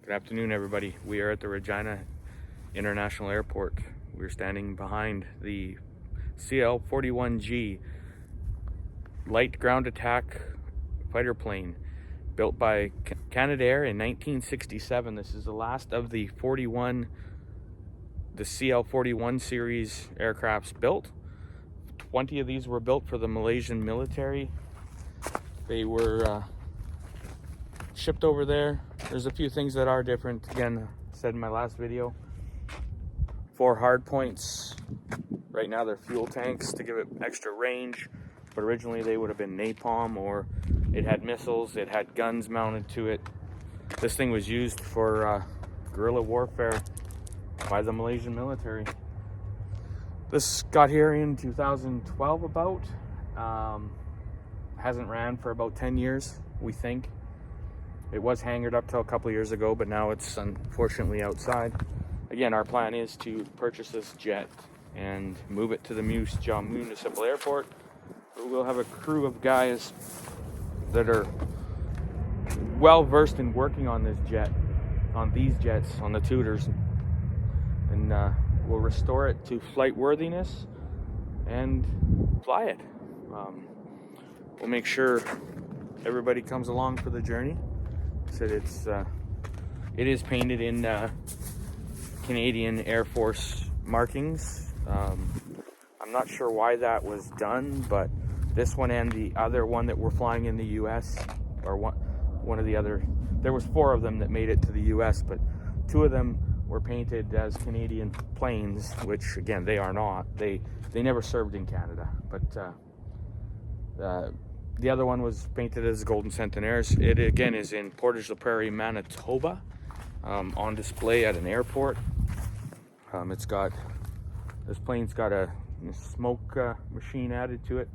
Good afternoon, everybody. We are at the Regina International Airport. We're standing behind the CL41G light ground attack fighter plane built by Canadair in 1967. This is the last of the CL41 series aircrafts built. 20 of these were built for the Malaysian military. They were shipped over there. There's a few things that are different. Again, I said in my last video, 4 hard points. Right now they're fuel tanks to give it extra range, but originally they would have been napalm, or it had missiles, it had guns mounted to it. This thing was used for guerrilla warfare by the Malaysian military. This got here in 2012 about. Hasn't ran for about 10 years, we think. It was hangared up till a couple of years ago, but now it's unfortunately outside. Again, our plan is to purchase this jet and move it to the Municipal Airport. We'll have a crew of guys that are well versed in working on this jet, on these jets, on the Tudors, and we'll restore it to flight worthiness and fly it. We'll make sure everybody comes along for the journey. Said it is painted in Canadian Air Force markings. I'm not sure why that was done, but this one and the other one that we're flying in the US, or one of the other, there was 4 of them that made it to the US, but 2 of them were painted as Canadian planes, which again they are not. They never served in Canada, but the other one was painted as Golden Centenaires. It again is in Portage la Prairie, Manitoba, on display at an airport. This plane's got a smoke machine added to it.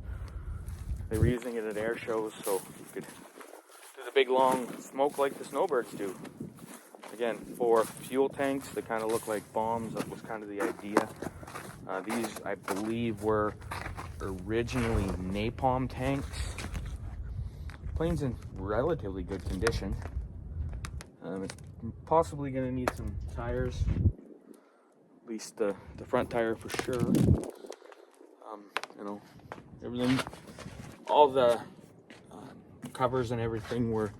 They were using it at air shows, so you could do the big long smoke like the snowbirds do. Again, 4 fuel tanks that kind of look like bombs. That was kind of the idea. These, I believe, were originally napalm tanks. Plane's in relatively good condition. It's possibly going to need some tires, at least the front tire for sure. Everything, all the covers and everything were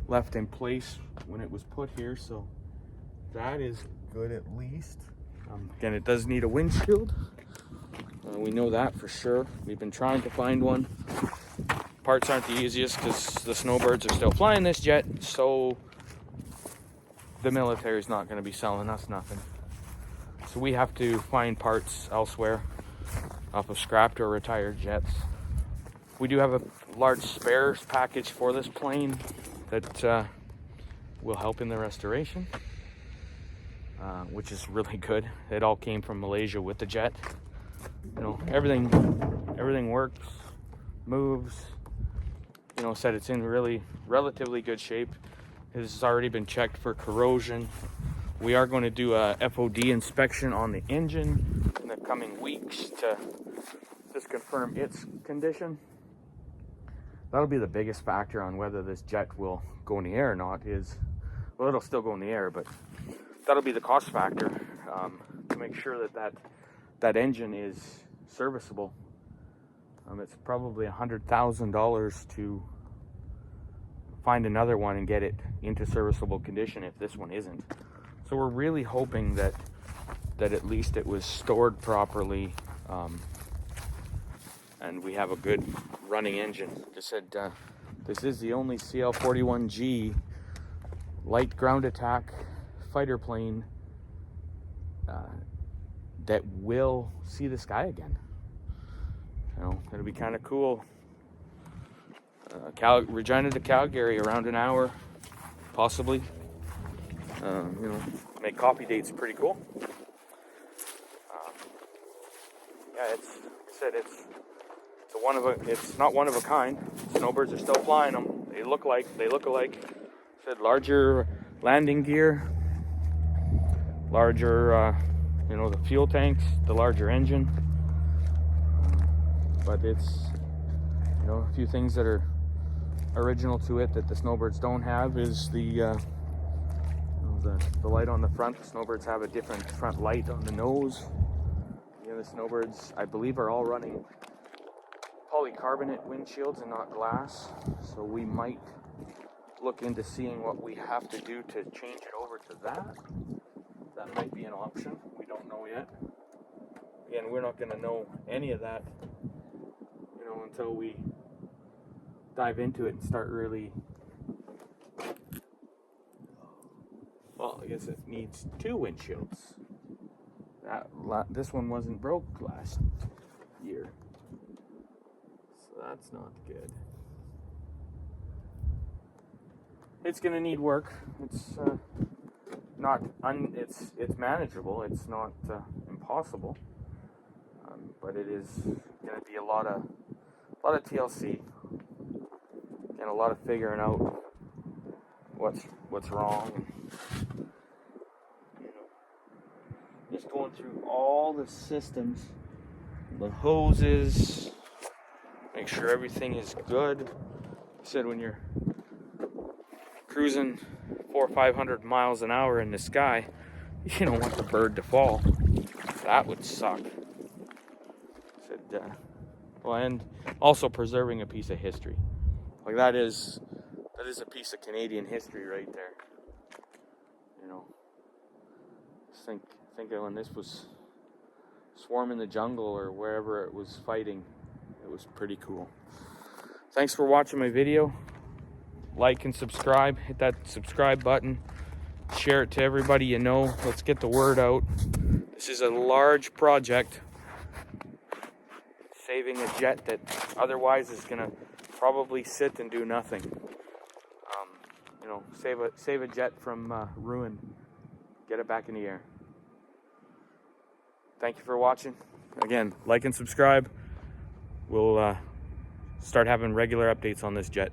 left in place when it was put here, so that is good at least. Again, it does need a windshield. We know that for sure. We've been trying to find one. Parts aren't the easiest because the snowbirds are still flying this jet, so the military's not going to be selling us nothing. So we have to find parts elsewhere off of scrapped or retired jets. We do have a large spares package for this plane that will help in the restoration, which is really good. It all came from Malaysia with the jet. Everything works, moves. Said it's in relatively good shape. It has already been checked for corrosion. We are going to do a FOD inspection on the engine in the coming weeks to just confirm its condition. That'll be the biggest factor on whether this jet will go in the air or not. It'll still go in the air, but that'll be the cost factor, to make sure that engine is serviceable. It's probably $100,000 to find another one and get it into serviceable condition if this one isn't. So we're really hoping that at least it was stored properly, and we have a good running engine. Like I said, this is the only CL41G light ground attack fighter plane that will see the sky again. It'll be kind of cool. Regina to Calgary, around an hour, possibly. Make coffee dates pretty cool. It's not one of a kind. Snowbirds are still flying them. They look alike. Said larger landing gear, larger, the fuel tanks, the larger engine. But it's, a few things that are original to it that the snowbirds don't have is the The light on the front, the snowbirds have a different front light on the nose. The snowbirds, I believe, are all running polycarbonate windshields and not glass. So we might look into seeing what we have to do to change it over to that. That might be an option. We don't know yet. Again, we're not going to know any of that, until we dive into it and start really. Well, I guess it needs 2 windshields. This one wasn't broke last year, so that's not good. It's gonna need work. It's it's manageable. It's not impossible, but it is gonna be a lot of TLC and a lot of figuring out what's wrong. Just going through all the systems, the hoses, make sure everything is good. I said when you're cruising 400 or 500 miles an hour in the sky, you don't want the bird to fall. That would suck. I said, and also preserving a piece of history. Like that is a piece of Canadian history right there. Think of when this was swarming the jungle or wherever it was fighting. It was pretty cool. Thanks for watching my video. Like and subscribe. Hit that subscribe button. Share it to everybody you know. Let's get the word out. This is a large project. Saving a jet that otherwise is gonna probably sit and do nothing. Save a jet from ruin. Get it back in the air. Thank you for watching. Again, like and subscribe. We'll start having regular updates on this jet.